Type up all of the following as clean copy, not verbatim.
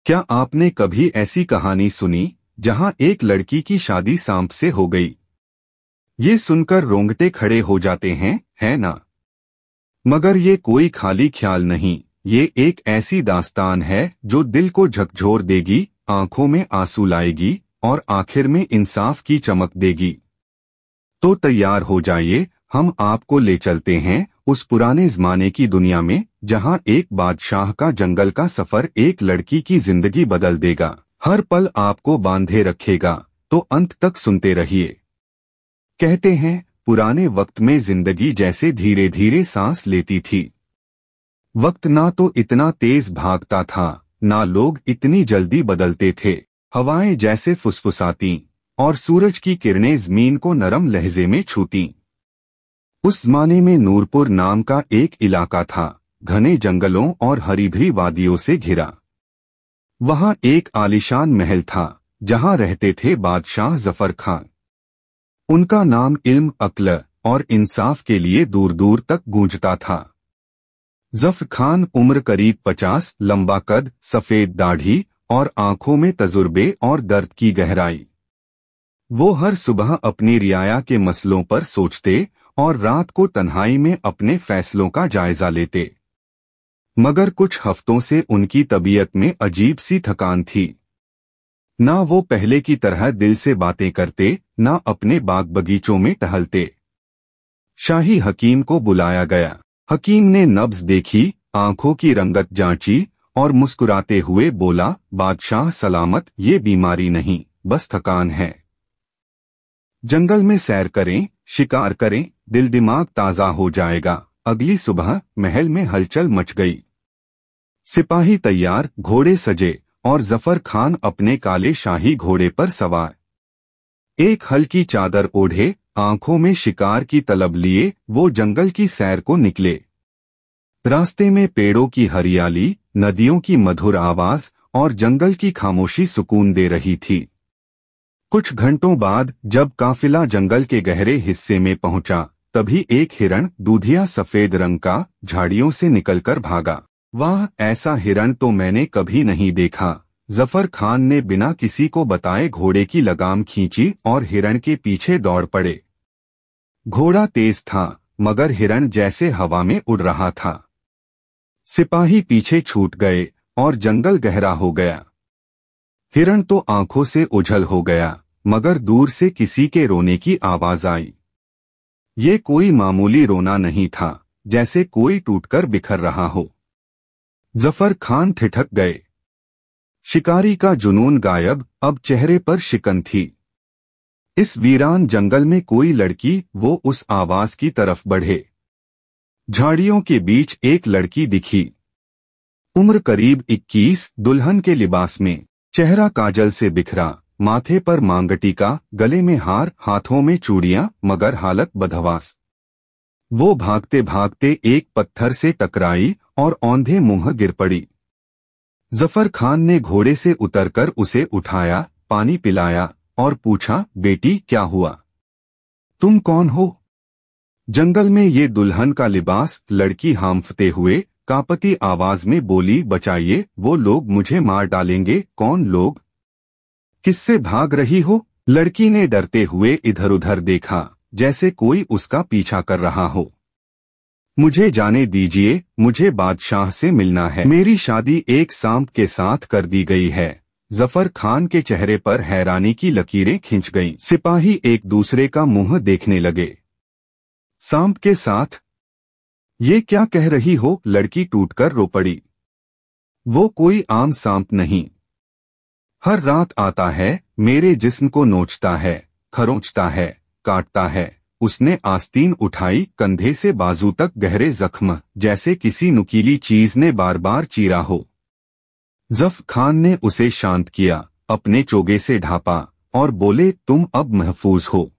क्या आपने कभी ऐसी कहानी सुनी जहां एक लड़की की शादी सांप से हो गई? ये सुनकर रोंगटे खड़े हो जाते हैं, है ना? मगर ये कोई खाली ख्याल नहीं, ये एक ऐसी दास्तान है जो दिल को झकझोर देगी, आंखों में आंसू लाएगी और आखिर में इंसाफ की चमक देगी। तो तैयार हो जाइए, हम आपको ले चलते हैं उस पुराने जमाने की दुनिया में जहां एक बादशाह का जंगल का सफर एक लड़की की जिंदगी बदल देगा, हर पल आपको बांधे रखेगा। तो अंत तक सुनते रहिए। कहते हैं पुराने वक्त में जिंदगी जैसे धीरे धीरे सांस लेती थी। वक्त ना तो इतना तेज भागता था, ना लोग इतनी जल्दी बदलते थे। हवाएं जैसे फुसफुसाती और सूरज की किरणें जमीन को नरम लहजे में छूती। उस जमाने में नूरपुर नाम का एक इलाका था, घने जंगलों और हरी भरी वादियों से घिरा। वहां एक आलीशान महल था जहां रहते थे बादशाह जफर खान। उनका नाम इल्म, अक्ल और इंसाफ के लिए दूर दूर तक गूंजता था। जफर खान उम्र करीब 50, लंबा कद, सफेद दाढ़ी और आंखों में तजुर्बे और दर्द की गहराई। वो हर सुबह अपनी रियाया के मसलों पर सोचते और रात को तन्हाई में अपने फैसलों का जायजा लेते। मगर कुछ हफ्तों से उनकी तबीयत में अजीब सी थकान थी। ना वो पहले की तरह दिल से बातें करते, ना अपने बाग बगीचों में टहलते। शाही हकीम को बुलाया गया। हकीम ने नब्ज देखी, आंखों की रंगत जांची और मुस्कुराते हुए बोला, बादशाह सलामत, ये बीमारी नहीं, बस थकान है। जंगल में सैर करें, शिकार करें, दिल दिमाग ताजा हो जाएगा। अगली सुबह महल में हलचल मच गई। सिपाही तैयार, घोड़े सजे और जफर खान अपने काले शाही घोड़े पर सवार। एक हल्की चादर ओढ़े, आंखों में शिकार की तलब लिए वो जंगल की सैर को निकले। रास्ते में पेड़ों की हरियाली, नदियों की मधुर आवाज और जंगल की खामोशी सुकून दे रही थी। कुछ घंटों बाद जब काफिला जंगल के गहरे हिस्से में पहुंचा, तभी एक हिरण, दूधिया सफेद रंग का, झाड़ियों से निकलकर भागा। वाह, ऐसा हिरण तो मैंने कभी नहीं देखा। जफर खान ने बिना किसी को बताए घोड़े की लगाम खींची और हिरण के पीछे दौड़ पड़े। घोड़ा तेज था, मगर हिरण जैसे हवा में उड़ रहा था। सिपाही पीछे छूट गए और जंगल गहरा हो गया। हिरण तो आंखों से ओझल हो गया, मगर दूर से किसी के रोने की आवाज आई। ये कोई मामूली रोना नहीं था, जैसे कोई टूटकर बिखर रहा हो। जफर खान ठिठक गए। शिकारी का जुनून गायब, अब चेहरे पर शिकन थी। इस वीरान जंगल में कोई लड़की, वो उस आवाज की तरफ बढ़े। झाड़ियों के बीच एक लड़की दिखी। उम्र करीब 21, दुल्हन के लिबास में, चेहरा काजल से बिखरा, माथे पर मांगटिका, गले में हार, हाथों में चूड़ियां, मगर हालत बदहवास। वो भागते भागते एक पत्थर से टकराई और औंधे मुंह गिर पड़ी। जफर खान ने घोड़े से उतरकर उसे उठाया, पानी पिलाया और पूछा, बेटी क्या हुआ? तुम कौन हो? जंगल में ये दुल्हन का लिबास, लड़की हांफते हुए कांपती आवाज में बोली, बचाइए, वो लोग मुझे मार डालेंगे। कौन लोग? किससे भाग रही हो? लड़की ने डरते हुए इधर उधर देखा, जैसे कोई उसका पीछा कर रहा हो। मुझे जाने दीजिए, मुझे बादशाह से मिलना है। मेरी शादी एक सांप के साथ कर दी गई है। जफर खान के चेहरे पर हैरानी की लकीरें खिंच गईं। सिपाही एक दूसरे का मुंह देखने लगे। सांप के साथ? ये क्या कह रही हो? लड़की टूटकर रो पड़ी। वो कोई आम सांप नहीं। हर रात आता है, मेरे जिस्म को नोचता है, खरोंचता है, काटता है। उसने आस्तीन उठाई, कंधे से बाजू तक गहरे जख्म, जैसे किसी नुकीली चीज ने बार बार चीरा हो। जफ खान ने उसे शांत किया, अपने चोगे से ढांपा और बोले, तुम अब महफूज हो।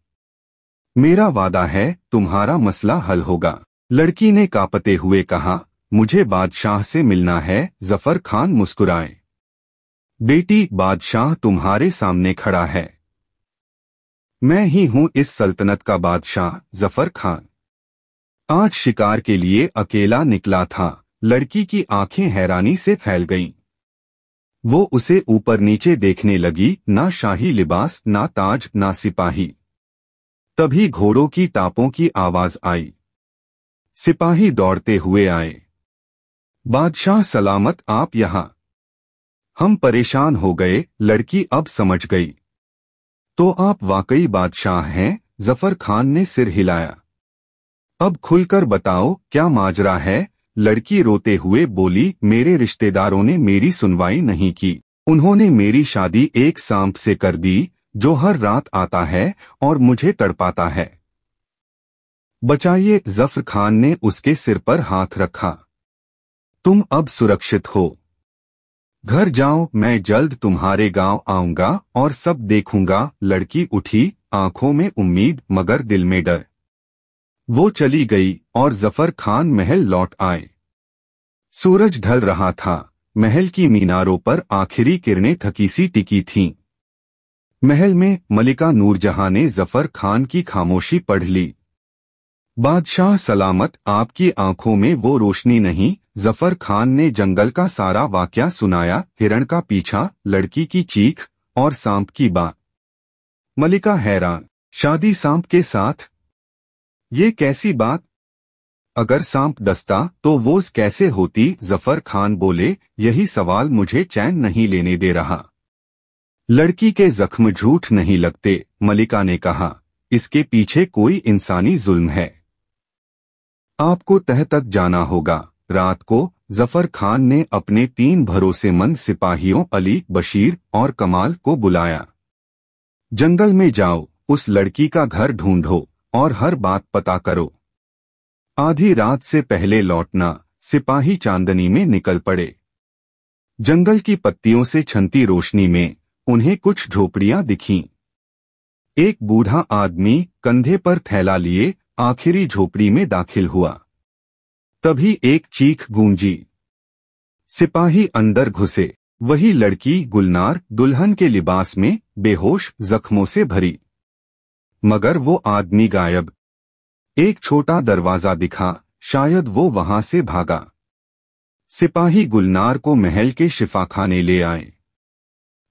मेरा वादा है, तुम्हारा मसला हल होगा। लड़की ने कांपते हुए कहा, मुझे बादशाह से मिलना है। जफर खान मुस्कुराए। बेटी, बादशाह तुम्हारे सामने खड़ा है। मैं ही हूं इस सल्तनत का बादशाह। जफर खान आज शिकार के लिए अकेला निकला था। लड़की की आंखें हैरानी से फैल गईं। वो उसे ऊपर नीचे देखने लगी, ना शाही लिबास, ना ताज, ना सिपाही। तभी घोड़ों की टापों की आवाज आई। सिपाही दौड़ते हुए आए। बादशाह सलामत, आप यहाँ। हम परेशान हो गए। लड़की अब समझ गई। तो आप वाकई बादशाह हैं? जफर खान ने सिर हिलाया। अब खुलकर बताओ, क्या माजरा है? लड़की रोते हुए बोली, मेरे रिश्तेदारों ने मेरी सुनवाई नहीं की। उन्होंने मेरी शादी एक सांप से कर दी, जो हर रात आता है और मुझे तड़पाता है। बचाइए। जफर खान ने उसके सिर पर हाथ रखा। तुम अब सुरक्षित हो। घर जाओ, मैं जल्द तुम्हारे गांव आऊंगा और सब देखूंगा। लड़की उठी, आंखों में उम्मीद मगर दिल में डर। वो चली गई और जफर खान महल लौट आए। सूरज ढल रहा था। महल की मीनारों पर आखिरी किरणें थकी सी टिकी थीं। महल में मलिका नूरजहां ने जफर खान की खामोशी पढ़ ली। बादशाह सलामत, आपकी आंखों में वो रोशनी नहीं। जफर खान ने जंगल का सारा वाकया सुनाया, हिरण का पीछा, लड़की की चीख और सांप की बात। मलिका हैरान, शादी सांप के साथ? ये कैसी बात? अगर सांप डसता तो वो कैसे होती? जफर खान बोले, यही सवाल मुझे चैन नहीं लेने दे रहा। लड़की के जख्म झूठ नहीं लगते। मलिका ने कहा, इसके पीछे कोई इंसानी जुल्म है। आपको तह तक जाना होगा। रात को जफर खान ने अपने 3 भरोसेमंद सिपाहियों अली, बशीर और कमाल को बुलाया। जंगल में जाओ, उस लड़की का घर ढूंढो और हर बात पता करो। आधी रात से पहले लौटना। सिपाही चांदनी में निकल पड़े। जंगल की पत्तियों से छनती रोशनी में उन्हें कुछ झोपड़ियां दिखीं। एक बूढ़ा आदमी कंधे पर थैला लिए आखिरी झोपड़ी में दाखिल हुआ। तभी एक चीख गूंजी। सिपाही अंदर घुसे। वही लड़की गुलनार, दुल्हन के लिबास में, बेहोश, जख्मों से भरी। मगर वो आदमी गायब। एक छोटा दरवाजा दिखा, शायद वो वहां से भागा। सिपाही गुलनार को महल के शिफाखाने ले आए।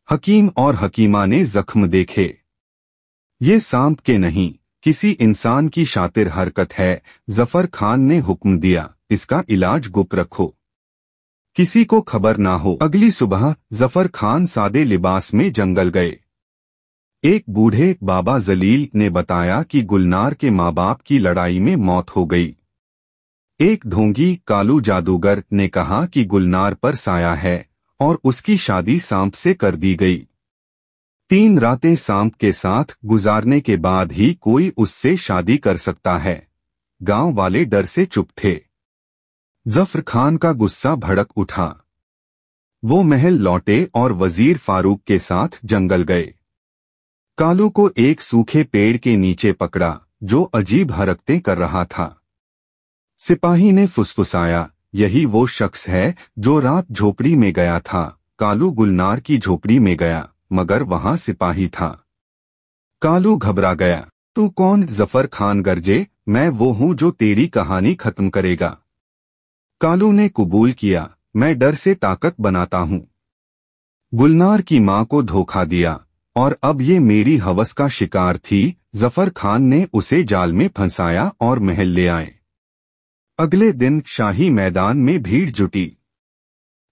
हकीम और हकीमा ने जख्म देखे। ये सांप के नहीं, किसी इंसान की शातिर हरकत है। जफर खान ने हुक्म दिया, इसका इलाज गुप्त रखो, किसी को खबर ना हो। अगली सुबह जफर खान सादे लिबास में जंगल गए। एक बूढ़े बाबा जलील ने बताया कि गुलनार के माँ बाप की लड़ाई में मौत हो गई। एक ढोंगी कालू जादूगर ने कहा कि गुलनार पर साया है और उसकी शादी सांप से कर दी गई। 3 रातें सांप के साथ गुजारने के बाद ही कोई उससे शादी कर सकता है। गांव वाले डर से चुप थे। जफर खान का गुस्सा भड़क उठा। वो महल लौटे और वजीर फारूक के साथ जंगल गए। कालू को एक सूखे पेड़ के नीचे पकड़ा, जो अजीब हरकतें कर रहा था। सिपाही ने फुसफुसाया, यही वो शख्स है जो रात झोपड़ी में गया था। कालू गुलनार की झोपड़ी में गया, मगर वहां सिपाही था। कालू घबरा गया। तू कौन? जफर खान गरजे, मैं वो हूं जो तेरी कहानी खत्म करेगा। कालू ने कबूल किया, मैं डर से ताकत बनाता हूं। गुलनार की मां को धोखा दिया और अब ये मेरी हवस का शिकार थी। जफर खान ने उसे जाल में फंसाया और महल ले आए। अगले दिन शाही मैदान में भीड़ जुटी।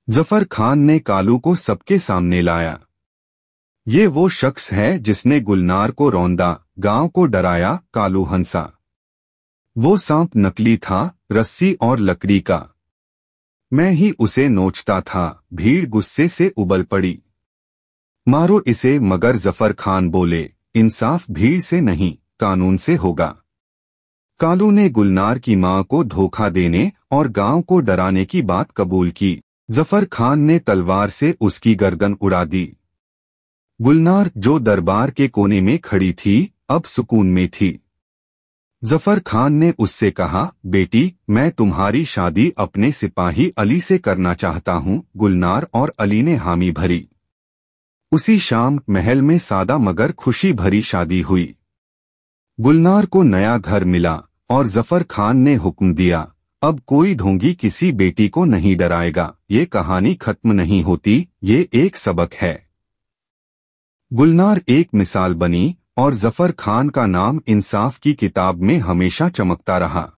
जफर खान ने कालू को सबके सामने लाया। ये वो शख्स है जिसने गुलनार को रौंदा, गांव को डराया। कालू हंसा। वो सांप नकली था, रस्सी और लकड़ी का। मैं ही उसे नोचता था। भीड़ गुस्से से उबल पड़ी। मारो इसे। मगर जफर खान बोले, इंसाफ भीड़ से नहीं, कानून से होगा। कालू ने गुलनार की मां को धोखा देने और गांव को डराने की बात कबूल की। जफर खान ने तलवार से उसकी गर्दन उड़ा दी। गुलनार, जो दरबार के कोने में खड़ी थी, अब सुकून में थी। जफर खान ने उससे कहा, बेटी, मैं तुम्हारी शादी अपने सिपाही अली से करना चाहता हूं। गुलनार और अली ने हामी भरी। उसी शाम महल में सादा मगर खुशी भरी शादी हुई। गुलनार को नया घर मिला और जफर खान ने हुक्म दिया, अब कोई ढोंगी किसी बेटी को नहीं डराएगा। ये कहानी खत्म नहीं होती, ये एक सबक है। गुलनार एक मिसाल बनी और जफर खान का नाम इंसाफ की किताब में हमेशा चमकता रहा।